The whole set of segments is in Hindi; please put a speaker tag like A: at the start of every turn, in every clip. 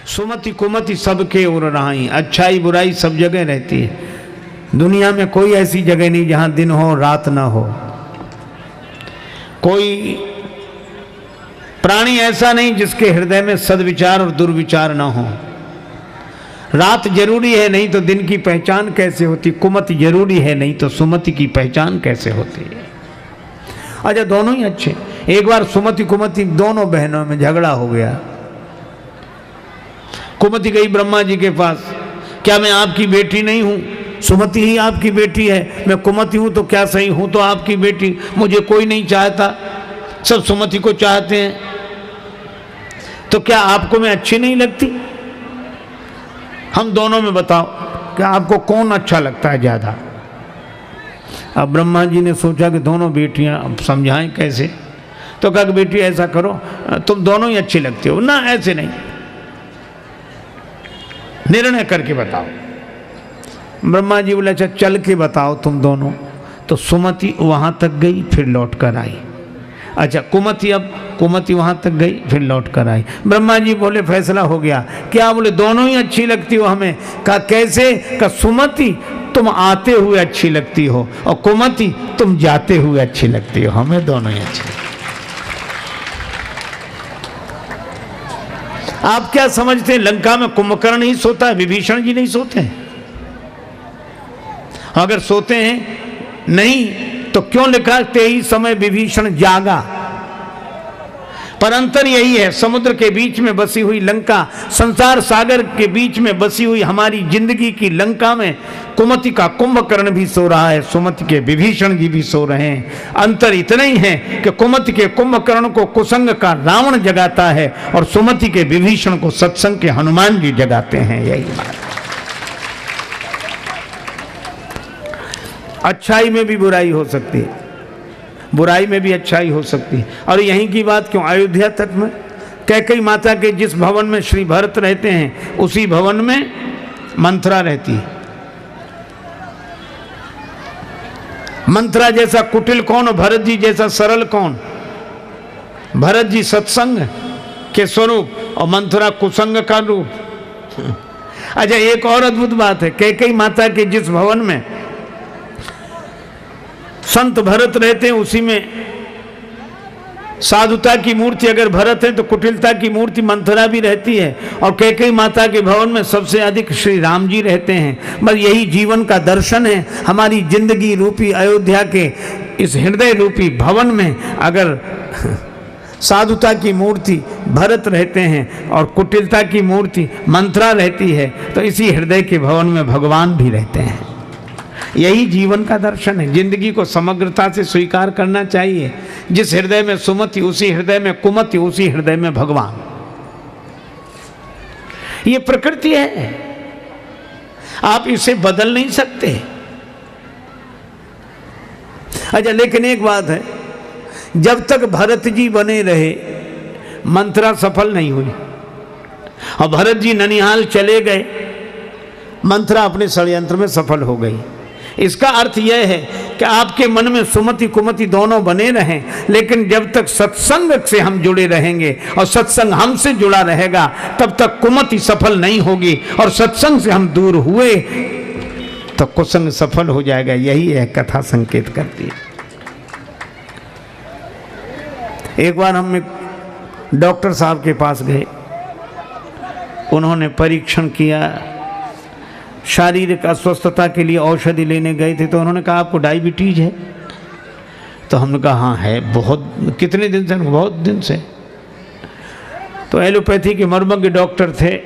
A: सुमति कुमति सबके उर रहाई, अच्छाई बुराई सब जगह रहती है। दुनिया में कोई ऐसी जगह नहीं जहां दिन हो रात ना हो। कोई प्राणी ऐसा नहीं जिसके हृदय में सद्विचार और दुर्विचार ना हो। रात जरूरी है, नहीं तो दिन की पहचान कैसे होती। कुमति जरूरी है, नहीं तो सुमति की पहचान कैसे होती है। अच्छा, दोनों ही अच्छे। एक बार सुमति कुमति दोनों बहनों में झगड़ा हो गया। कुमति गई ब्रह्मा जी के पास, क्या मैं आपकी बेटी नहीं हूं? सुमति ही आपकी बेटी है। मैं कुमति हूं तो क्या सही, हूं तो आपकी बेटी। मुझे कोई नहीं चाहता, सब सुमति को चाहते हैं, तो क्या आपको मैं अच्छी नहीं लगती? हम दोनों में बताओ कि आपको कौन अच्छा लगता है ज्यादा। अब ब्रह्मा जी ने सोचा कि दोनों बेटियां, अब समझाएं कैसे। तो कहा कि बेटी ऐसा करो, तुम दोनों ही अच्छी लगती हो ना, ऐसे नहीं, निर्णय करके बताओ। ब्रह्मा जी बोले अच्छा चल के बताओ तुम दोनों। तो सुमति वहां तक गई, फिर लौट कर आई। अच्छा, कुमति वहां तक गई, फिर लौट कर आई। ब्रह्मा जी बोले फैसला हो गया। क्या? बोले दोनों ही अच्छी लगती हो हमें। कहा कैसे? कहा सुमति तुम आते हुए अच्छी लगती हो और कुमति तुम जाते हुए अच्छी लगती हो, हमें दोनों ही अच्छी। आप क्या समझते हैं लंका में कुंभकर्ण ही सोता है, विभीषण जी नहीं सोते हैं? अगर सोते हैं नहीं तो क्यों लिखा ते ही समय विभीषण जागा? पर अंतर यही है, समुद्र के बीच में बसी हुई लंका, संसार सागर के बीच में बसी हुई हमारी जिंदगी की लंका में कुमति का कुंभकर्ण भी सो रहा है, सुमति के विभीषण जी भी सो रहे हैं। अंतर इतना ही है कि कुमति के कुंभकर्ण को कुसंग का रावण जगाता है और सुमति के विभीषण को सत्संग के हनुमान जी जगाते हैं। यही बात। अच्छाई में भी बुराई हो सकती है, बुराई में भी अच्छाई हो सकती है। और यहीं की बात क्यों, अयोध्या तक में कैकेयी माता के जिस भवन में श्री भरत रहते हैं उसी भवन में मंथरा रहती है। मंथरा जैसा कुटिल कौन और भरत जी जैसा सरल कौन? भरत जी सत्संग के स्वरूप और मंथरा कुसंग का रूप। अच्छा, एक और अद्भुत बात है, कैकेयी माता के जिस भवन में संत भरत रहते हैं उसी में साधुता की मूर्ति अगर भरत है तो कुटिलता की मूर्ति मंथरा भी रहती है। और कैकेयी माता के भवन में सबसे अधिक श्री राम जी रहते हैं। बस यही जीवन का दर्शन है। हमारी जिंदगी रूपी अयोध्या के इस हृदय रूपी भवन में अगर साधुता की मूर्ति भरत रहते हैं और कुटिलता की मूर्ति मंथरा रहती है, तो इसी हृदय के भवन में भगवान भी रहते हैं। यही जीवन का दर्शन है। जिंदगी को समग्रता से स्वीकार करना चाहिए। जिस हृदय में सुमति उसी हृदय में कुमति, उसी हृदय में भगवान। ये प्रकृति है, आप इसे बदल नहीं सकते। अच्छा, लेकिन एक बात है, जब तक भरत जी बने रहे मंथरा सफल नहीं हुई। और भरत जी ननिहाल चले गए, मंथरा अपने षड्यंत्र में सफल हो गई। इसका अर्थ यह है कि आपके मन में सुमति कुमति दोनों बने रहें, लेकिन जब तक सत्संग से हम जुड़े रहेंगे और सत्संग हमसे जुड़ा रहेगा तब तक कुमति सफल नहीं होगी। और सत्संग से हम दूर हुए तो कुसंग सफल हो जाएगा। यही है कथा संकेत करती है। एक बार हम एक डॉक्टर साहब के पास गए, उन्होंने परीक्षण किया, शारीरिक अस्वस्थता के लिए औषधि लेने गए थे। तो उन्होंने कहा आपको डायबिटीज है? तो हमने कहा हाँ है। बहुत, कितने दिन से? बहुत दिन से। तो एलोपैथी के मर्मज्ञ डॉक्टर थे,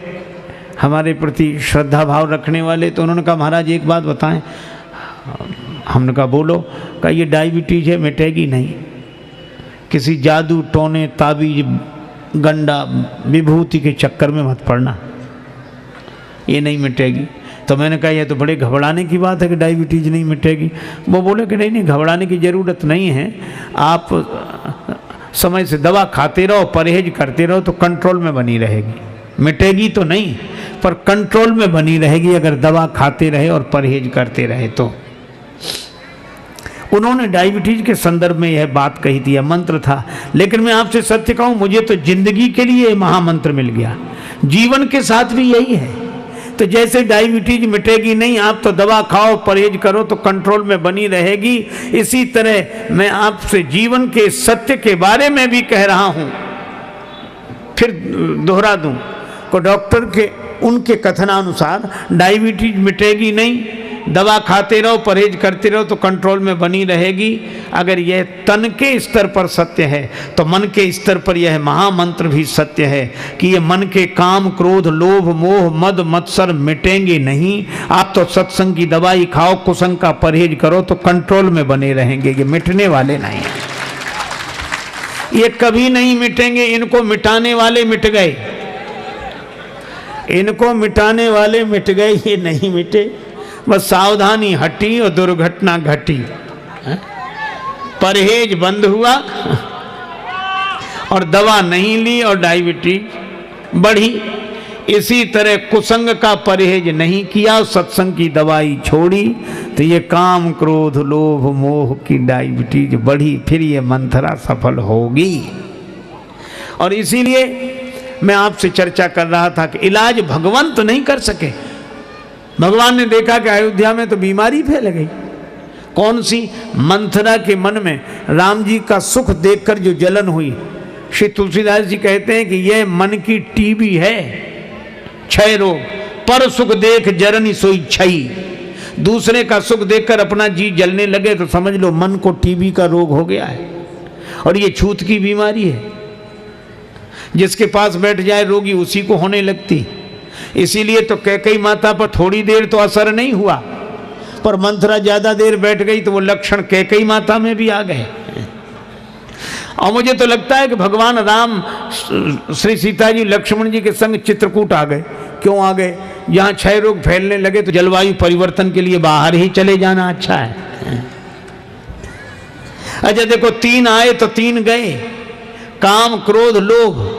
A: हमारे प्रति श्रद्धा भाव रखने वाले। तो उन्होंने कहा महाराज एक बात बताएं। हमने कहा बोलो। कहा ये डायबिटीज है, मिटेगी नहीं। किसी जादू टोने ताबीज गंडा विभूति के चक्कर में मत पड़ना, ये नहीं मिटेगी। तो मैंने कहा ये तो बड़े घबराने की बात है कि डायबिटीज नहीं मिटेगी। वो बोले कि नहीं घबराने की ज़रूरत नहीं है, आप समय से दवा खाते रहो, परहेज करते रहो तो कंट्रोल में बनी रहेगी। मिटेगी तो नहीं पर कंट्रोल में बनी रहेगी अगर दवा खाते रहे और परहेज करते रहे तो। उन्होंने डायबिटीज के संदर्भ में यह बात कही थी, यह मंत्र था। लेकिन मैं आपसे सत्य कहूँ, मुझे तो जिंदगी के लिए महामंत्र मिल गया। जीवन के साथ भी यही है। तो जैसे डायबिटीज मिटेगी नहीं, आप तो दवा खाओ, परहेज करो तो कंट्रोल में बनी रहेगी, इसी तरह मैं आपसे जीवन के सत्य के बारे में भी कह रहा हूं। फिर दोहरा दूं को डॉक्टर के उनके कथनानुसार डायबिटीज मिटेगी नहीं, दवा खाते रहो, परहेज करते रहो तो कंट्रोल में बनी रहेगी। अगर यह तन के स्तर पर सत्य है तो मन के स्तर पर यह महामंत्र भी सत्य है कि ये मन के काम, क्रोध, लोभ, मोह, मद, मत्सर मिटेंगे नहीं। आप तो सत्संग की दवाई खाओ, कुसंग का परहेज करो तो कंट्रोल में बने रहेंगे, ये मिटने वाले नहीं। ये कभी नहीं मिटेंगे, इनको मिटाने वाले मिट गए, इनको मिटाने वाले मिट गए, ये नहीं मिटे। बस सावधानी हटी और दुर्घटना घटी, परहेज बंद हुआ और दवा नहीं ली और डायबिटीज बढ़ी। इसी तरह कुसंग का परहेज नहीं किया, सत्संग की दवाई छोड़ी तो ये काम, क्रोध, लोभ, मोह की डायबिटीज बढ़ी। फिर ये मंथरा सफल होगी। और इसीलिए मैं आपसे चर्चा कर रहा था कि इलाज भगवान तो नहीं कर सके। भगवान ने देखा कि अयोध्या में तो बीमारी फैल गई। कौन सी? मंथरा के मन में राम जी का सुख देखकर जो जलन हुई। श्री तुलसीदास जी कहते हैं कि यह मन की टीबी है, क्षय रोग। पर सुख देख जरनी सोई क्षयी। दूसरे का सुख देखकर अपना जी जलने लगे तो समझ लो मन को टीबी का रोग हो गया है। और ये छूत की बीमारी है, जिसके पास बैठ जाए रोगी उसी को होने लगती। इसीलिए तो कैकेयी माता पर थोड़ी देर तो असर नहीं हुआ, पर मंथरा ज्यादा देर बैठ गई तो वो लक्षण कैकेयी माता में भी आ गए। और मुझे तो लगता है कि भगवान राम श्री सीता जी लक्ष्मण जी के संग चित्रकूट आ गए। क्यों आ गए? जहाँ क्षय रोग फैलने लगे तो जलवायु परिवर्तन के लिए बाहर ही चले जाना अच्छा है। अच्छा देखो, 3 आए तो 3 गए। काम, क्रोध, लोभ।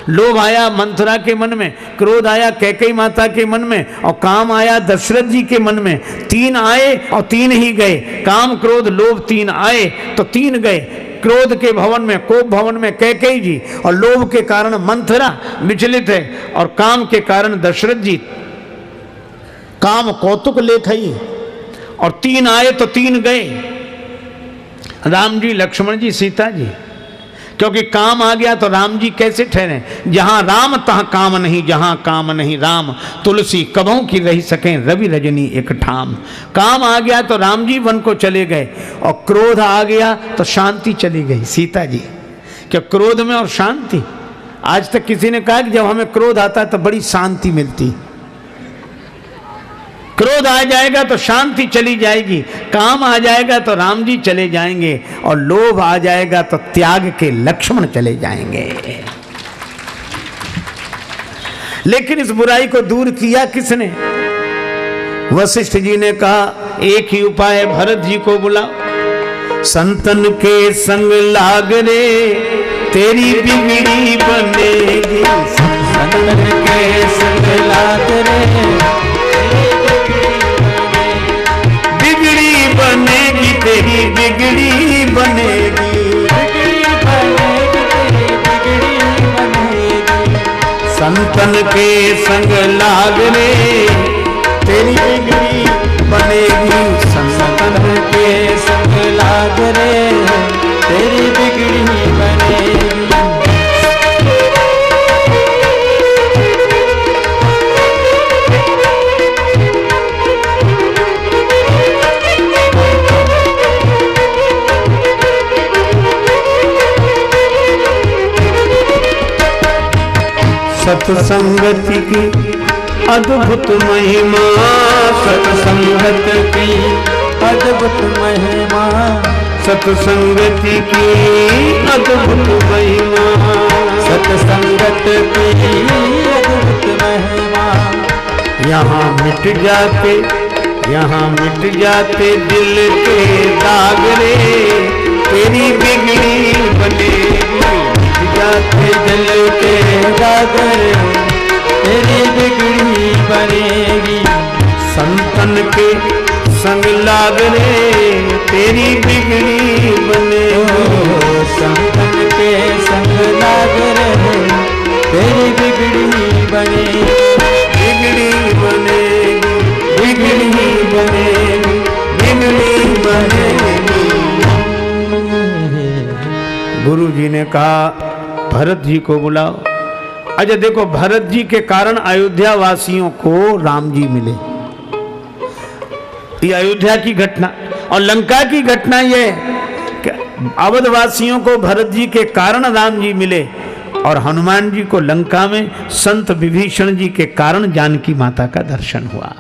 A: लोभ आया मंथरा के मन में, क्रोध आया कैकेयी माता के मन में और काम आया दशरथ जी के मन में। 3 आए और 3 ही गए। काम, क्रोध, लोभ 3 आए तो 3 गए। क्रोध के भवन में, कोप भवन में कैकेयी जी, और लोभ के कारण मंथरा विचलित है, और काम के कारण दशरथ जी। काम कौतुक लेखई, और 3 आए तो 3 गए। राम जी, लक्ष्मण जी, सीता जी। क्योंकि काम आ गया तो राम जी कैसे ठहरे? जहां राम तहां काम नहीं, जहां काम नहीं राम। तुलसी कबहू की रही सकें, रवि रजनी एक ठाम। काम आ गया तो राम जी वन को चले गए, और क्रोध आ गया तो शांति चली गई सीता जी। क्या क्रोध में और शांति? आज तक किसी ने कहा कि जब हमें क्रोध आता है तो बड़ी शांति मिलती। क्रोध आ जाएगा तो शांति चली जाएगी, काम आ जाएगा तो राम जी चले जाएंगे, और लोभ आ जाएगा तो त्याग के लक्ष्मण चले जाएंगे। लेकिन इस बुराई को दूर किया किसने? वशिष्ठ जी ने कहा एक ही उपाय, भरत जी को बुलाओ। संतन के संग लाग रे तेरी बिगड़ी बनेगी। संतन के संग लाग रे बनेगी, तेरी बिगड़ी बनेगी। संतन के संग लाग रे तेरी बिगड़ी बनेगी। संतन के संग लाग रे तेरी बिगड़ी बनेगी। सत्संगति की अद्भुत महिमा, सत्संगत की अद्भुत महिमा, सत्संगति की अद्भुत महिमा, सत्संगत की अद्भुत महिमा। यहाँ मिट जाते दिल के दाग रे तेरी बिगड़ी बनेगी। जाते दिल के दाग रे तेरी बिगड़ी बनेगी। संतन के संग लाग रे तेरी बिगड़ी बनेगी। संतन के संग लाग रे तेरी बिगड़ी बनेगी, बिगड़ी बनेगी, बिगड़ी बनेगी, बिगड़ी बनेगी। गुरु जी ने कहा भरत जी को बुलाओ। अच्छा देखो, भरत जी के कारण अयोध्या वासियों को राम जी मिले। ये अयोध्या की घटना और लंका की घटना ये कि अवध वासियों को भरत जी के कारण राम जी मिले और हनुमान जी को लंका में संत विभीषण जी के कारण जानकी माता का दर्शन हुआ।